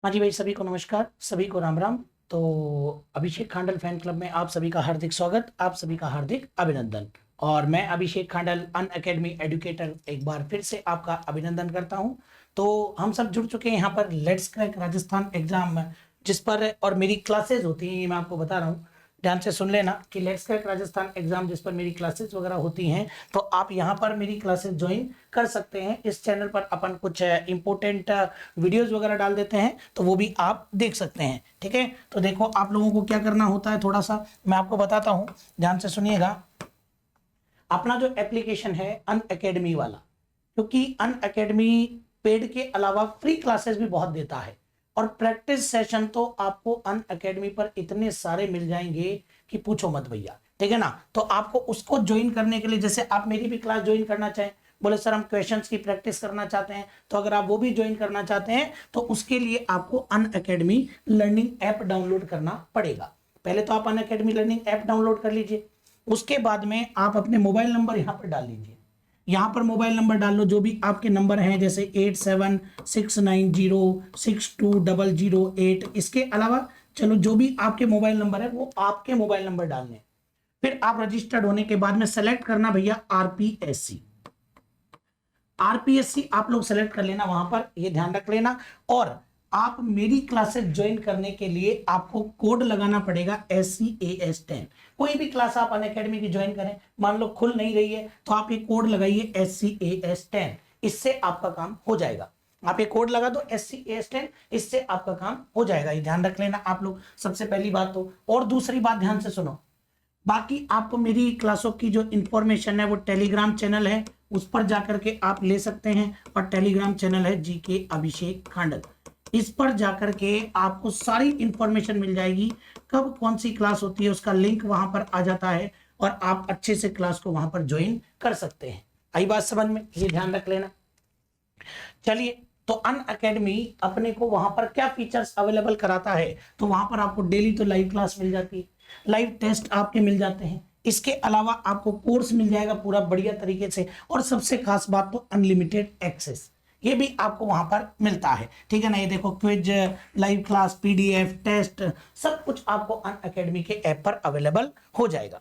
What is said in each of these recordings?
हाँ जी भाई, सभी को नमस्कार, सभी को राम राम। तो अभिषेक खांडल फैन क्लब में आप सभी का हार्दिक स्वागत, आप सभी का हार्दिक अभिनंदन। और मैं अभिषेक खांडल अन अकेडमी एडुकेटर एक बार फिर से आपका अभिनंदन करता हूं। तो हम सब जुड़ चुके हैं यहाँ पर लेट्स क्रैक राजस्थान एग्जाम, जिस पर और मेरी क्लासेस होती हैं, ये मैं आपको बता रहा हूँ। ध्यान से सुन लेना कि लेट्स क्रैक राजस्थान एग्जाम जिस पर मेरी क्लासेस वगैरह होती हैं, तो आप यहाँ पर मेरी क्लासेस ज्वाइन कर सकते हैं। इस चैनल पर अपन कुछ इंपॉर्टेंट वीडियोस वगैरह डाल देते हैं, तो वो भी आप देख सकते हैं। ठीक है, तो देखो आप लोगों को क्या करना होता है, थोड़ा सा मैं आपको बताता हूँ, ध्यान से सुनिएगा। अपना जो एप्लीकेशन है अन अकेडमी वाला, क्योंकि अन अकेडमी पेड के अलावा फ्री क्लासेस भी बहुत देता है, और प्रैक्टिस सेशन तो आपको अन अकेडमी पर इतने सारे मिल जाएंगे कि पूछो मत भैया। ठीक है ना, तो आपको उसको ज्वाइन करने के लिए, जैसे आप मेरी भी क्लास ज्वाइन करना चाहें, बोले सर हम क्वेश्चंस की प्रैक्टिस करना चाहते हैं, तो अगर आप वो भी ज्वाइन करना चाहते हैं तो उसके लिए आपको अन अकेडमी लर्निंग ऐप डाउनलोड करना पड़ेगा। पहले तो आप अन अकेडमी लर्निंग ऐप डाउनलोड कर लीजिए, उसके बाद में आप अपने मोबाइल नंबर यहाँ पर डाल लीजिए। यहाँ पर मोबाइल नंबर डाल लो, जो भी आपके नंबर हैं, जैसे 8769062008। इसके अलावा चलो जो भी आपके मोबाइल नंबर है वो आपके मोबाइल नंबर डालने। फिर आप रजिस्टर्ड होने के बाद में सेलेक्ट करना भैया आरपीएससी। आरपीएससी आप लोग सेलेक्ट कर लेना वहां पर, ये ध्यान रख लेना। और आप मेरी क्लासेस ज्वाइन करने के लिए आपको कोड लगाना पड़ेगा SCAS10। कोई भी क्लास आप अन अकेडमी की ज्वाइन करें, मान लो खुल नहीं रही है, तो आप ये कोड लगाइए SCAS10, इससे आपका काम हो जाएगा। आप ये कोड लगा दो SCAS10, इससे आपका काम हो जाएगा, ये ध्यान रख लेना आप लोग, सबसे पहली बात तो। और दूसरी बात ध्यान से सुनो, बाकी आपको मेरी क्लासों की जो इंफॉर्मेशन है वो टेलीग्राम चैनल है, उस पर जाकर के आप ले सकते हैं। और टेलीग्राम चैनल है जीके अभिषेक खांडल, इस पर जाकर के आपको सारी इंफॉर्मेशन मिल जाएगी, कब कौन सी क्लास होती है उसका लिंक वहां पर आ जाता है, और आप अच्छे से क्लास को वहां पर ज्वाइन कर सकते हैं। आई बात समझ में, ये ध्यान रख लेना। चलिए, तो अन अकेडमी अपने को वहां पर क्या फीचर्स अवेलेबल कराता है, तो वहां पर आपको डेली तो लाइव क्लास मिल जाती है, लाइव टेस्ट आपके मिल जाते हैं, इसके अलावा आपको कोर्स मिल जाएगा पूरा बढ़िया तरीके से, और सबसे खास बात तो अनलिमिटेड एक्सेस, ये भी आपको वहां पर मिलता है। ठीक है ना, ये देखो quiz, live class, PDF, test, सब कुछ आपको अन अकेडमी के ऐप पर अवेलेबल हो जाएगा।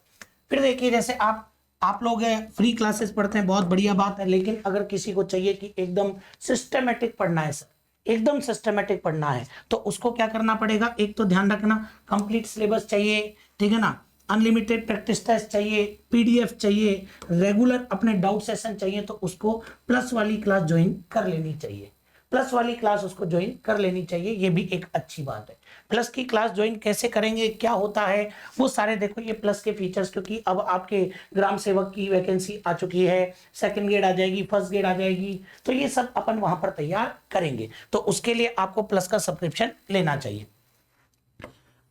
फिर देखिए, जैसे आप लोग फ्री क्लासेस पढ़ते हैं, बहुत बढ़िया बात है, लेकिन अगर किसी को चाहिए कि एकदम सिस्टमेटिक पढ़ना है सर, एकदम सिस्टमेटिक पढ़ना है, तो उसको क्या करना पड़ेगा, एक तो ध्यान रखना कंप्लीट सिलेबस चाहिए, ठीक है ना, अनलिमिटेड प्रैक्टिस टेस्ट चाहिए, PDF चाहिए, रेगुलर अपने डाउट सेशन चाहिए, तो उसको प्लस वाली क्लास ज्वाइन कर लेनी चाहिए, प्लस वाली क्लास उसको ज्वाइन कर लेनी चाहिए, ये भी एक अच्छी बात है। प्लस की क्लास ज्वाइन कैसे करेंगे, क्या होता है वो सारे देखो, ये प्लस के फीचर्स, क्योंकि अब आपके ग्राम सेवक की वैकेंसी आ चुकी है, सेकंड ग्रेड आ जाएगी, फर्स्ट ग्रेड आ जाएगी, तो ये सब अपन वहां पर तैयार करेंगे, तो उसके लिए आपको प्लस का सब्सक्रिप्शन लेना चाहिए।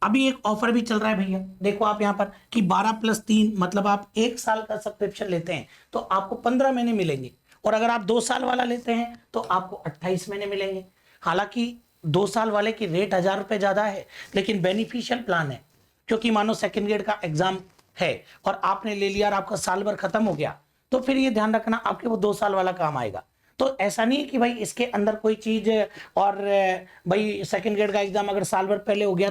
अभी एक ऑफर भी चल रहा है भैया, देखो आप यहाँ पर कि 12+3 मतलब आप 1 साल का सब्सक्रिप्शन लेते हैं तो आपको 15 महीने मिलेंगे, और अगर आप 2 साल वाला लेते हैं तो आपको 28 महीने मिलेंगे। हालांकि 2 साल वाले की रेट 1000 रुपए ज्यादा है, लेकिन बेनिफिशियल प्लान है, क्योंकि मानो सेकेंड ग्रेड का एग्जाम है और आपने ले लिया और आपका साल भर खत्म हो गया, तो फिर ये ध्यान रखना आपके वो 2 साल वाला काम आएगा। तो ऐसा नहीं है कि भाई इसके अंदर कोई चीज, और भाई सेकंड ग्रेड का एग्जाम अगर साल भर पहले हो गया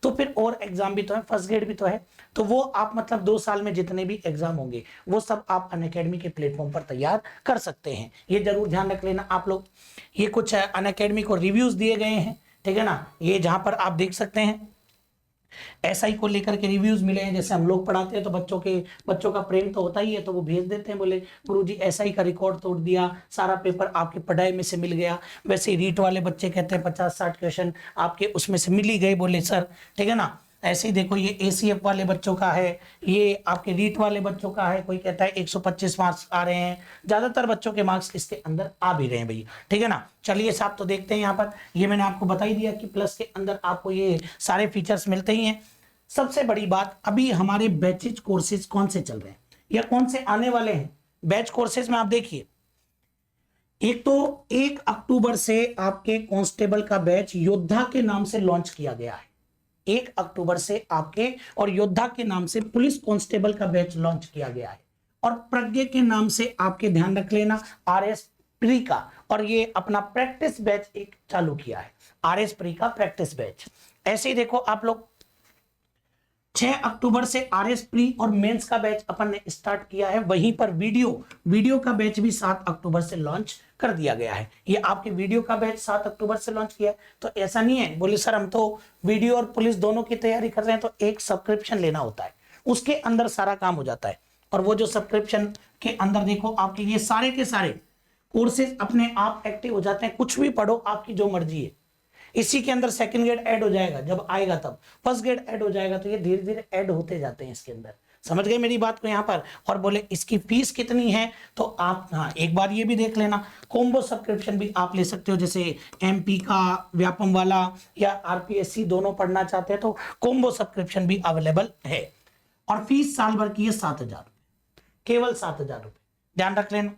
तो फिर और एग्जाम भी तो है, फर्स्ट ग्रेड भी तो है, तो वो आप मतलब 2 साल में जितने भी एग्जाम होंगे वो सब आप अनअकैडमी के प्लेटफॉर्म पर तैयार कर सकते हैं, ये जरूर ध्यान रख लेना आप लोग। ये कुछ अनअकैडमी को रिव्यूज दिए गए हैं, ठीक है ना, ये जहां पर आप देख सकते हैं SI को लेकर के रिव्यूज मिले हैं। जैसे हम लोग पढ़ाते हैं तो बच्चों का प्रेम तो होता ही है, तो वो भेज देते हैं, बोले गुरुजी SI का रिकॉर्ड तोड़ दिया, सारा पेपर आपके पढ़ाई में से मिल गया। वैसे ही रीट वाले बच्चे कहते हैं 50-60 क्वेश्चन आपके उसमें से मिल ही गए, बोले सर, ठीक है ना। ऐसे ही देखो, ये ACF वाले बच्चों का है, ये आपके रीट वाले बच्चों का है, कोई कहता है 125 मार्क्स आ रहे हैं, ज्यादातर बच्चों के मार्क्स इसके अंदर आ भी रहे हैं भैया, ठीक है ना। चलिए साहब, तो देखते हैं यहाँ पर, ये मैंने आपको बता ही दिया कि प्लस के अंदर आपको ये सारे फीचर्स मिलते ही हैं। सबसे बड़ी बात, अभी हमारे बैचेज कोर्सेज कौन से चल रहे हैं या कौन से आने वाले हैं बैच कोर्सेज में, आप देखिए। एक तो 1 अक्टूबर से आपके कांस्टेबल का बैच योद्धा के नाम से लॉन्च किया गया है, 1 अक्टूबर से आपके और योद्धा के नाम से पुलिस कांस्टेबल का बैच लॉन्च किया गया है, और प्रज्ञा के नाम से आपके ध्यान रख लेना RS प्री का, और ये अपना प्रैक्टिस बैच एक चालू किया है, RS प्री का प्रैक्टिस बैच। ऐसे ही देखो आप लोग 6 अक्टूबर से RS प्री और मेंस का बैच अपन ने स्टार्ट किया है। वहीं पर वीडियो का बैच भी 7 अक्टूबर से लॉन्च कर दिया गया है। ये आपके वीडियो का बैच 7 अक्टूबर से लॉन्च किया है। तो ऐसा नहीं है बोले सर हम तो वीडियो और पुलिस दोनों की तैयारी कर रहे हैं, तो एक सब्सक्रिप्शन लेना होता है, उसके अंदर सारा काम हो जाता है। और वो जो सब्सक्रिप्शन के अंदर देखो आपके ये सारे के सारे कोर्सेज अपने आप एक्टिव हो जाते हैं। कुछ भी पढ़ो, आपकी जो मर्जी है। इसी के अंदर सेकंड ग्रेड ऐड हो जाएगा, जब आएगा तब फर्स्ट ग्रेड ऐड हो जाएगा, तो ये धीरे धीरे ऐड होते जाते हैं इसके अंदर। समझ गए मेरी बात को यहाँ पर? और बोले इसकी फीस कितनी है, तो आप हाँ एक बार ये भी देख लेना। कॉम्बो सब्सक्रिप्शन भी आप ले सकते हो, जैसे MP का व्यापम वाला या RPSC दोनों पढ़ना चाहते हैं तो कॉम्बो सब्सक्रिप्शन भी अवेलेबल है। और फीस साल भर की है 7,000, केवल 7,000 रुपए, ध्यान रख लेना।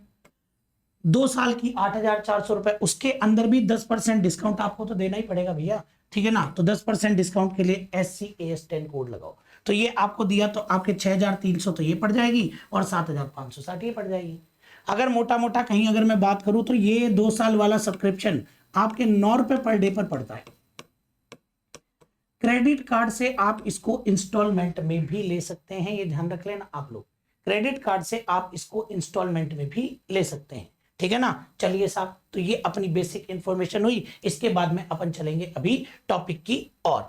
2 साल की 8,400 रुपए, उसके अंदर भी 10% डिस्काउंट आपको तो देना ही पड़ेगा भैया, ठीक है ना। तो 10% डिस्काउंट के लिए SCAS10 कोड लगाओ, तो ये आपको दिया तो आपके 6,300 तो ये पड़ जाएगी और 7,560 ये पड़ जाएगी। अगर मोटा मोटा कहीं अगर मैं बात करूं तो ये 2 साल वाला सब्सक्रिप्शन आपके 9 रुपए पर डे पर पड़ता है। क्रेडिट कार्ड से आप इसको इंस्टॉलमेंट में भी ले सकते हैं, ये ध्यान रख लेना आप लोग। क्रेडिट कार्ड से आप इसको इंस्टॉलमेंट में भी ले सकते हैं, ठीक है ना। चलिए साहब, तो ये अपनी बेसिक इंफॉर्मेशन हुई। इसके बाद में अपन चलेंगे अभी टॉपिक की ओर।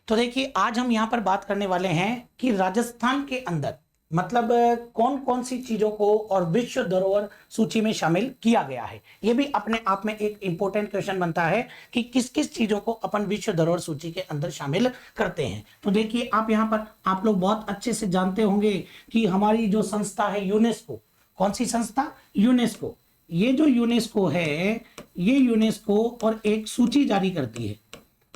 तो देखिए आज हम यहां पर बात करने वाले हैं कि राजस्थान के अंदर मतलब कौन कौन सी चीजों को और विश्व धरोहर सूची में शामिल किया गया है। यह भी अपने आप में एक इंपॉर्टेंट क्वेश्चन बनता है कि किस किस चीजों को अपन विश्व धरोहर सूची के अंदर शामिल करते हैं। तो देखिए आप यहाँ पर आप लोग बहुत अच्छे से जानते होंगे कि हमारी जो संस्था है यूनेस्को, कौन सी संस्था? यूनेस्को। ये जो यूनेस्को है, ये यूनेस्को और एक सूची जारी करती है।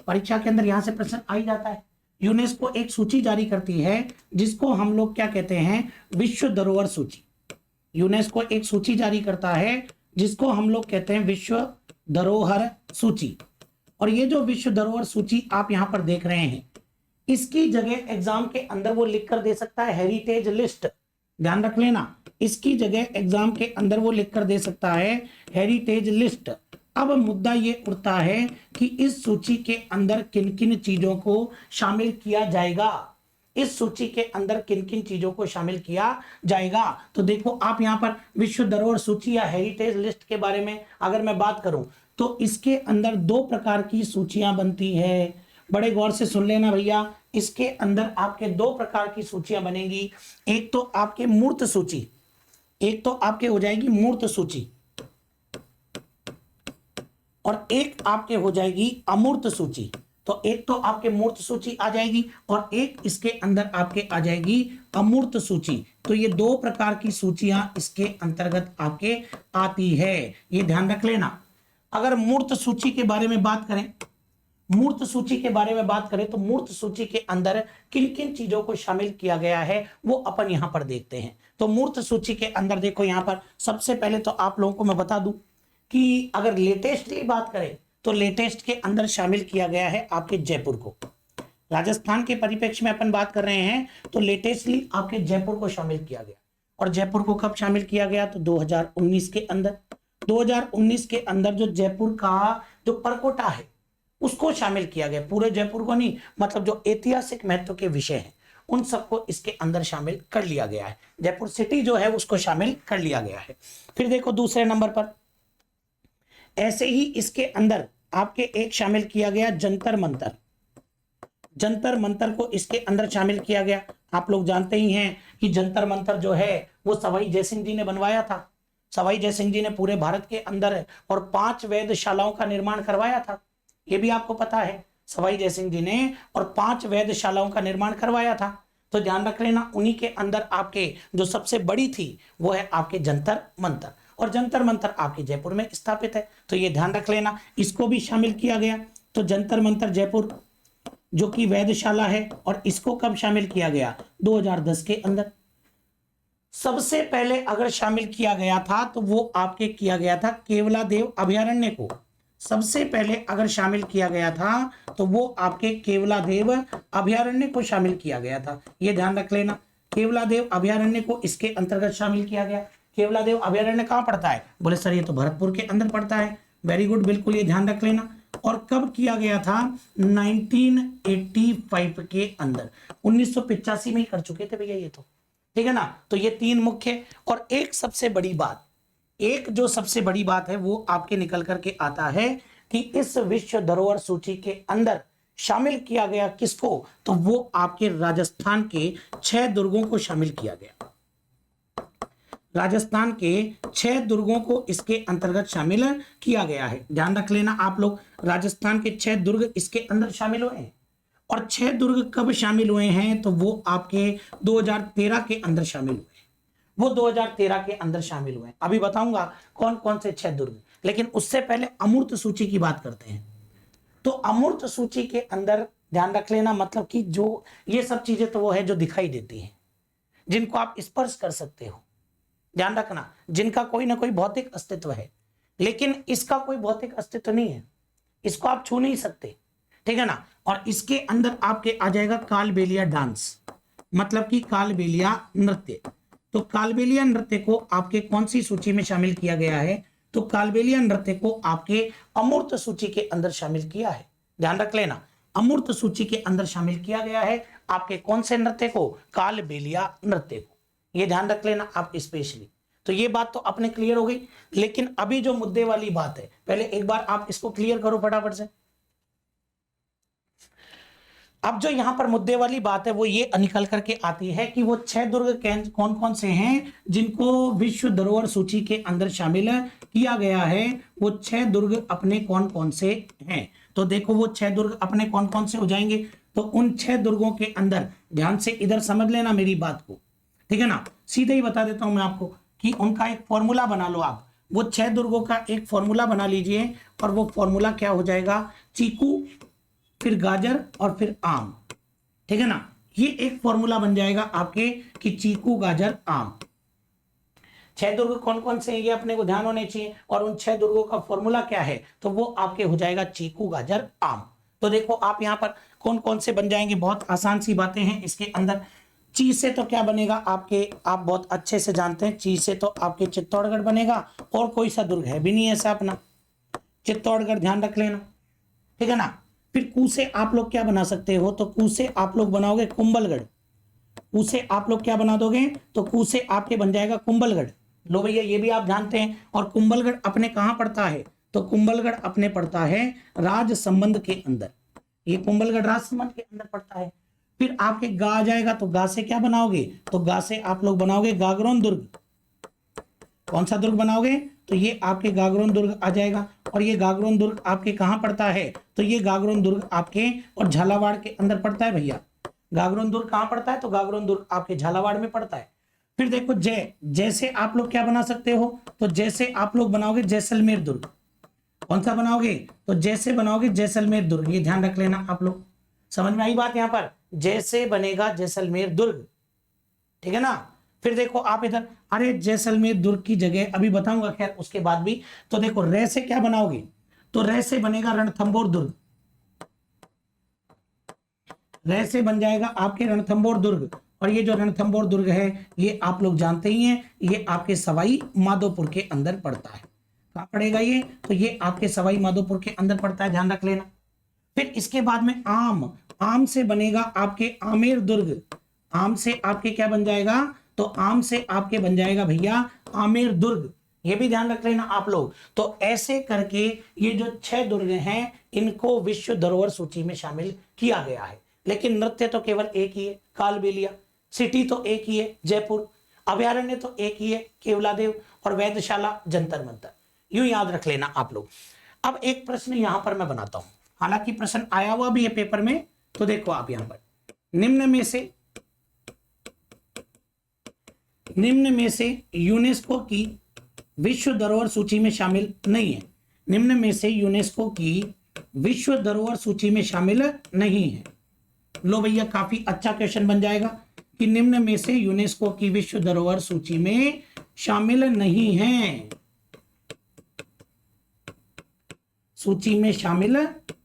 परीक्षा के अंदर यहां से प्रश्न आ ही जाता है। यूनेस्को एक सूची जारी करती है जिसको हम लोग क्या कहते हैं? विश्व धरोहर सूची। यूनेस्को एक सूची जारी करता है जिसको हम लोग कहते हैं विश्व धरोहर सूची। और ये जो विश्व धरोहर सूची आप यहां पर देख रहे हैं, इसकी जगह एग्जाम के अंदर वो लिख कर दे सकता है हेरिटेज लिस्ट। ध्यान रख लेना, इसकी जगह एग्जाम के अंदर वो लिख कर दे सकता है हेरिटेज लिस्ट। अब मुद्दा ये उठता है कि इस सूची के अंदर किन किन चीजों को शामिल किया जाएगा, इस सूची के अंदर किन किन चीजों को शामिल किया जाएगा। तो देखो आप यहां पर विश्व धरोहर सूची या हेरिटेज लिस्ट के बारे में अगर मैं बात करूं तो इसके अंदर 2 प्रकार की सूचियां बनती है। बड़े गौर से सुन लेना भैया, इसके अंदर आपके 2 प्रकार की सूचियां बनेगी। एक तो आपके मूर्त सूची, एक तो आपके हो जाएगी मूर्त सूची, और एक आपके हो जाएगी अमूर्त सूची। तो एक तो आपके मूर्त सूची आ जाएगी और एक इसके अंदर आपके आ जाएगी अमूर्त सूची। तो ये 2 प्रकार की सूचियां इसके अंतर्गत आपके आती है, ये ध्यान रख लेना। अगर मूर्त सूची के बारे में बात करें, मूर्त सूची के बारे में बात करें तो मूर्त सूची के अंदर किन किन चीजों को शामिल किया गया है वो अपन यहां पर देखते हैं। तो मूर्त सूची के अंदर देखो यहां पर सबसे पहले तो आप लोगों को मैं बता दूं कि अगर लेटेस्टली बात करें तो लेटेस्ट के अंदर शामिल किया गया है आपके जयपुर को। राजस्थान के परिप्रेक्ष्य में अपन बात कर रहे हैं तो लेटेस्टली आपके जयपुर को शामिल किया गया। और जयपुर को कब शामिल किया गया? तो 2019 के अंदर। 2019 के अंदर जो जयपुर का जो परकोटा है उसको शामिल किया गया। पूरे जयपुर को नहीं, मतलब जो ऐतिहासिक महत्व के विषय हैं उन सबको इसके अंदर शामिल कर लिया गया है। जयपुर सिटी जो है उसको शामिल कर लिया गया है। फिर देखो दूसरे नंबर पर ऐसे ही इसके अंदर आपके एक शामिल किया गया जंतर मंतर। जंतर मंतर को इसके अंदर शामिल किया गया। आप लोग जानते ही हैं कि जंतर मंतर जो है वो सवाई जयसिंह जी ने बनवाया था। सवाई जयसिंह जी ने पूरे भारत के अंदर और 5 वेधशालाओं का निर्माण करवाया था, ये भी आपको पता है। सवाई जयसिंह जी ने और 5 वेधशालाओं का निर्माण करवाया था। तो ध्यान रख लेना, उन्हीं के अंदर आपके जो सबसे बड़ी थी वो है आपके जंतर मंतर। और जंतर मंतर आपके जयपुर में स्थापित है, तो ये ध्यान रख लेना, इसको भी शामिल किया गया। तो जंतर मंतर जयपुर जो कि वेधशाला है, और इसको कब शामिल किया गया? 2010 के अंदर। सबसे पहले अगर शामिल किया गया था तो वो आपके किया गया था केवलादेव अभयारण्य को। सबसे पहले अगर शामिल किया गया था तो वो आपके केवलादेव अभयारण्य को शामिल किया गया था। ये ध्यान रख लेना, केवलादेव अभयारण्य को इसके अंतर्गत शामिल किया गया। केवलादेव अभयारण्य कहाँ पड़ता है? बोले सर ये तो भरतपुर के अंदर पड़ता है। वेरी गुड, बिल्कुल ये ध्यान रख लेना। और कब किया गया था? 1985 के अंदर। 1985 में ही कर चुके थे भैया ये तो, ठीक है ना। तो ये तीन मुख्य, और एक सबसे बड़ी बात, एक जो सबसे बड़ी बात है वो आपके निकल करके आता है कि इस विश्व धरोहर सूची के अंदर शामिल किया गया किसको? तो वो आपके राजस्थान के 6 दुर्गों को शामिल किया गया। राजस्थान के 6 दुर्गों को इसके अंतर्गत शामिल किया गया है। ध्यान रख लेना आप लोग, राजस्थान के 6 दुर्ग इसके अंदर शामिल हुए हैं। और 6 दुर्ग कब शामिल हुए हैं? तो वो आपके 2013 के अंदर शामिल हुए। वो 2013 के अंदर शामिल हुए। अभी बताऊंगा कौन कौन से 6 दुर्ग, लेकिन उससे पहले अमूर्त सूची की बात करते हैं। तो अमूर्त सूची के अंदर ध्यान रख लेना, मतलब कि जो ये सब चीजें तो वो है जो दिखाई देती हैं, जिनको आप स्पर्श कर सकते हो। ध्यान रखना, जिनका कोई ना कोई भौतिक अस्तित्व है, लेकिन इसका कोई भौतिक अस्तित्व नहीं है, इसको आप छू नहीं सकते, ठीक है ना। और इसके अंदर आपके आ जाएगा कालबेलिया डांस, मतलब कि कालबेलिया नृत्य। तो कालबेलिया नृत्य को आपके कौन सी सूची में शामिल किया गया है? तो कालबेलिया नृत्य को आपके अमूर्त सूची के अंदर शामिल किया है। ध्यान रख लेना, अमूर्त सूची के अंदर शामिल किया गया है आपके कौन से नृत्य को? कालबेलिया नृत्य को। ये ध्यान रख लेना आप स्पेशली। तो ये बात तो अपने क्लियर हो गई, लेकिन अभी जो मुद्दे वाली बात है, पहले एक बार आप इसको क्लियर करो फटाफट से। अब जो यहां पर मुद्दे वाली बात है वो ये निकल करके आती है कि वो 6 दुर्ग कौन कौन से हैं जिनको विश्व धरोहर सूची के अंदर शामिल किया गया है। वो 6 दुर्ग अपने कौन कौन से हैं? तो देखो वो 6 दुर्ग अपने कौन कौन से हो जाएंगे। तो उन 6 दुर्गों के अंदर ध्यान से इधर समझ लेना मेरी बात को, ठीक है ना। सीधे ही बता देता हूं मैं आपको कि उनका एक फॉर्मूला बना लो आप। वो 6 दुर्गों का एक फॉर्मूला बना लीजिए, और वो फॉर्मूला क्या हो जाएगा? चीकू, फिर गाजर और फिर आम, ठीक है ना। ये एक फॉर्मूला बन जाएगा आपके कि चीकू, गाजर, आम। 6 दुर्ग कौन कौन से हैं ये अपने को ध्यान होने चाहिए, और उन 6 दुर्गों का फॉर्मूला क्या है? तो वो आपके हो जाएगा चीकू, गाजर, आम। तो देखो आप यहाँ पर कौन कौन से बन जाएंगे, बहुत आसान सी बातें हैं इसके अंदर। चीज से तो क्या बनेगा आपके, आप बहुत अच्छे से जानते हैं, चीज से तो आपके चित्तौड़गढ़ बनेगा, और कोई सा दुर्ग है भी नहीं ऐसा अपना, चित्तौड़गढ़, ध्यान रख लेना, ठीक है ना। फिर कू से आप लोग क्या बना सकते हो? तो कू से आप लोग बनाओगे कुंभलगढ़। कू से आप लोग क्या बना दोगे? तो कू से आपके बन जाएगा कुंभलगढ़। लो भैया ये भी आप जानते हैं। और कुंभलगढ़ अपने कहां पड़ता है? तो कुंभलगढ़ अपने पड़ता है राजसमंद के अंदर। ये कुंभलगढ़ राजसमंद के अंदर पड़ता है। फिर आपके गा आ जाएगा, तो गा से क्या बनाओगे? तो गा से आप लोग बनाओगे गागरोन दुर्ग। कौन सा दुर्ग बनाओगे? तो ये आपके गागरोन दुर्ग आ जाएगा। और ये गागरोन दुर्ग आपके कहां पड़ता है? तो ये गागरोन दुर्ग आपके और झालावाड़ के अंदर पड़ता है भैया। गागरोन दुर्ग कहां पड़ता है? तो गागरोन दुर्ग आपके झालावाड़ में पड़ता है। फिर देखो जैसे आप लोग क्या बना सकते हो? तो जैसे आप लोग बनाओगे जैसलमेर दुर्ग। कौन सा बनाओगे? तो जैसे बनाओगे जैसलमेर दुर्ग। ये ध्यान रख लेना आप लोग, समझ में आई बात? यहां पर जैसे बनेगा जैसलमेर दुर्ग, ठीक है ना। फिर देखो आप इधर, अरे जैसलमेर दुर्ग की जगह अभी बताऊंगा खैर उसके बाद भी। तो देखो रे से क्या बनाओगे? तो रे से बनेगा रणथंभौर दुर्ग। रे से बन जाएगा आपके रणथंभौर दुर्ग। और ये जो रणथंभौर दुर्ग है ये आप लोग जानते ही हैं, ये आपके सवाई माधोपुर के अंदर पड़ता है। कहां पड़ेगा ये? तो ये आपके सवाई माधोपुर के अंदर पड़ता है, ध्यान रख लेना। फिर इसके बाद में आम से बनेगा आपके आमेर दुर्ग। आम से आपके क्या बन जाएगा? तो आम से आपके बन जाएगा भैया आमेर दुर्ग। ये भी ध्यान रख लेना आप लोग। तो ऐसे करके ये जो 6 दुर्ग हैं इनको विश्व धरोहर सूची में शामिल किया गया है। लेकिन नृत्य तो केवल एक ही है, कालबेलिया। सिटी तो एक ही है, जयपुर। अभयारण्य तो एक ही है, केवलादेव। और वेधशाला, जंतर मंतर। यूं याद रख लेना आप लोग। अब एक प्रश्न यहां पर मैं बनाता हूं, हालांकि प्रश्न आया हुआ भी है पेपर में। तो देखो आप यहां पर, निम्न में से यूनेस्को की विश्व धरोहर सूची में शामिल नहीं है। निम्न में से यूनेस्को की विश्व धरोहर सूची में शामिल नहीं है। लो भैया काफी अच्छा क्वेश्चन बन जाएगा कि निम्न में से यूनेस्को की विश्व धरोहर सूची में शामिल नहीं है। सूची में शामिल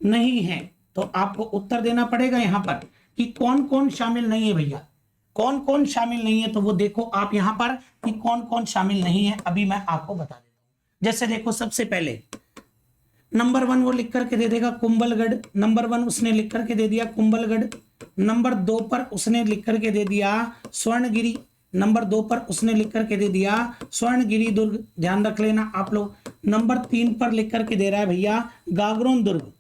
नहीं है। तो आपको उत्तर देना पड़ेगा यहां पर कि कौन कौन शामिल नहीं है भैया, कौन कौन शामिल नहीं है। तो वो देखो आप यहां पर कि कौन कौन शामिल नहीं है, अभी मैं आपको बता देता हूं। जैसे देखो सबसे पहले नंबर 1 वो लिख करके दे देगा कुंभलगढ़, नंबर 1 उसने लिख करके दे दिया कुंभलगढ़। नंबर 2 पर उसने लिख करके दे दिया स्वर्णगिरी, नंबर 2 पर उसने लिख करके दे दिया स्वर्णगिरी दुर्ग, ध्यान रख लेना आप लोग। नंबर 3 पर लिख करके दे रहा है भैया गागरोन दुर्ग,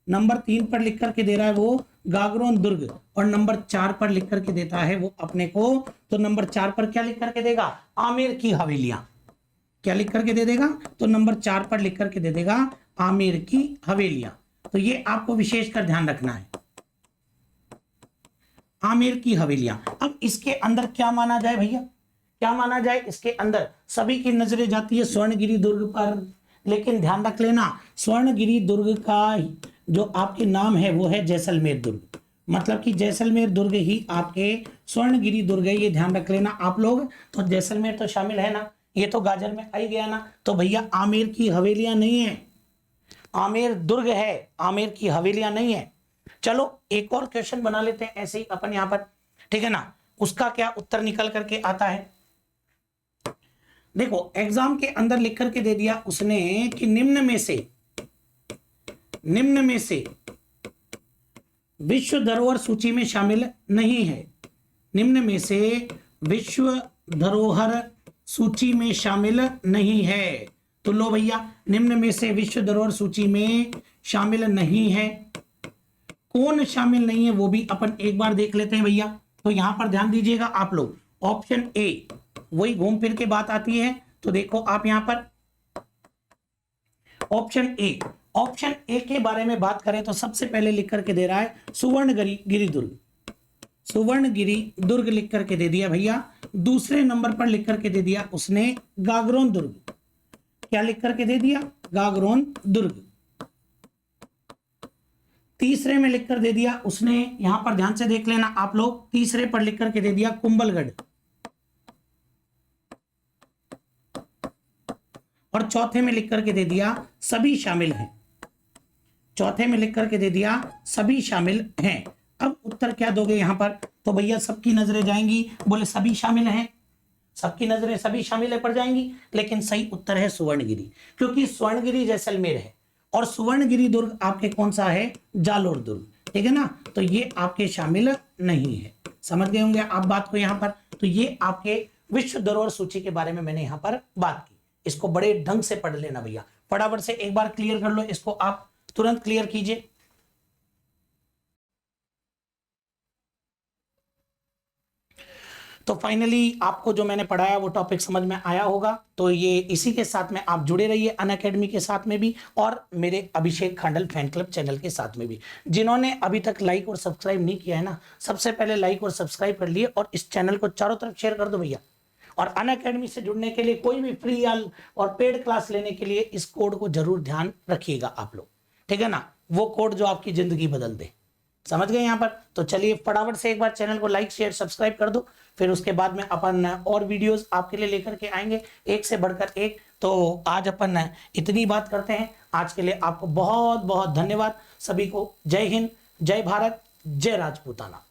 नंबर 3 पर लिख करके दे रहा है वो गागरोन दुर्ग। और नंबर 4 पर लिख करके देता है वो अपने को, तो नंबर 4 पर क्या लिख करके देगा, आमेर की हवेलियां। क्या लिख करके दे देगा, तो नंबर 4 पर लिख करके दे देगा आमेर की हवेलियां। तो ये आपको विशेष कर ध्यान रखना है, आमेर की हवेलियां। अब इसके अंदर क्या माना जाए भैया, क्या माना जाए, इसके अंदर सभी की नजरें जाती है स्वर्णगिरी दुर्ग पर, लेकिन ध्यान रख लेना स्वर्णगिरी दुर्ग का जो आपके नाम है वो है जैसलमेर दुर्ग, मतलब कि जैसलमेर दुर्ग ही आपके स्वर्णगिरी दुर्ग है, ये ध्यान रख लेना आप लोग। तो जैसलमेर तो शामिल है ना, ये तो गाजर में आई गया ना, तो भैया आमेर की हवेलियां नहीं है, आमेर दुर्ग है, आमेर की हवेलियां नहीं है। चलो एक और क्वेश्चन बना लेते हैं ऐसे ही अपन यहां पर, ठीक है ना, उसका क्या उत्तर निकल करके आता है। देखो एग्जाम के अंदर लिख करके दे दिया उसने कि निम्न में से विश्व धरोहर सूची में शामिल नहीं है, निम्न में से विश्व धरोहर सूची में शामिल नहीं है। तो लो भैया निम्न में से विश्व धरोहर सूची में शामिल नहीं है, कौन शामिल नहीं है वो भी अपन एक बार देख लेते हैं भैया। तो यहां पर ध्यान दीजिएगा आप लोग, ऑप्शन ए वही घूम फिर के बात आती है। तो देखो आप यहां पर ऑप्शन ए के बारे में बात करें तो सबसे पहले लिख करके दे रहा है सुवर्णगिरी दुर्ग, सुवर्णगिरी दुर्ग लिख करके दे दिया भैया। दूसरे नंबर पर लिख करके दे दिया उसने गागरोन दुर्ग, क्या लिख करके दे दिया, गागरोन दुर्ग। तीसरे में लिख कर दे दिया उसने, यहां पर ध्यान से देख लेना आप लोग, तीसरे पर लिख करके दे दिया कुंभलगढ़। और चौथे में लिख करके दे दिया सभी शामिल हैं, चौथे में लिख करके दे दिया सभी शामिल हैं। अब उत्तर क्या दोगे यहां पर, तो भैया सबकी नजरें जाएंगी, बोले सभी शामिल हैं, सबकी नजरें सभी शामिल है पर जाएंगी, लेकिन सही उत्तर है सुवर्णगिरी, क्योंकि स्वर्णगिरी जैसलमेर है और सुवर्णगिरी दुर्ग आपके कौन सा है, जालोर दुर्ग, ठीक है ना। तो ये आपके शामिल नहीं है, समझ गए होंगे आप बात को यहां पर। तो ये आपके विश्व धरोहर सूची के बारे में मैंने यहां पर बात की, इसको बड़े ढंग से पढ़ लेना भैया, फटाफट से एक बार क्लियर कर लो इसको, आप तुरंत क्लियर कीजिए। तो फाइनली आपको जो मैंने पढ़ाया वो टॉपिक समझ में आया होगा। तो ये इसी के साथ में आप जुड़े रहिए अनअकैडमी के साथ में भी और मेरे अभिषेक खांडल फैन क्लब चैनल के साथ में भी। जिन्होंने अभी तक लाइक और सब्सक्राइब नहीं किया है ना, सबसे पहले लाइक और सब्सक्राइब कर लिए और इस चैनल को चारों तरफ शेयर कर दो भैया। और अनअकैडमी से जुड़ने के लिए कोई भी फ्री और पेड क्लास लेने के लिए इस कोड को जरूर ध्यान रखिएगा आप लोग, ठीक है ना, वो कोड जो आपकी जिंदगी बदल दे, समझ गए यहाँ पर। तो चलिए फटाफट से एक बार चैनल को लाइक शेयर सब्सक्राइब कर दो, फिर उसके बाद में अपन और वीडियोस आपके लिए लेकर के आएंगे एक से बढ़कर एक। तो आज अपन इतनी बात करते हैं, आज के लिए आपको बहुत बहुत धन्यवाद सभी को। जय हिंद, जय भारत, जय राजपूताना।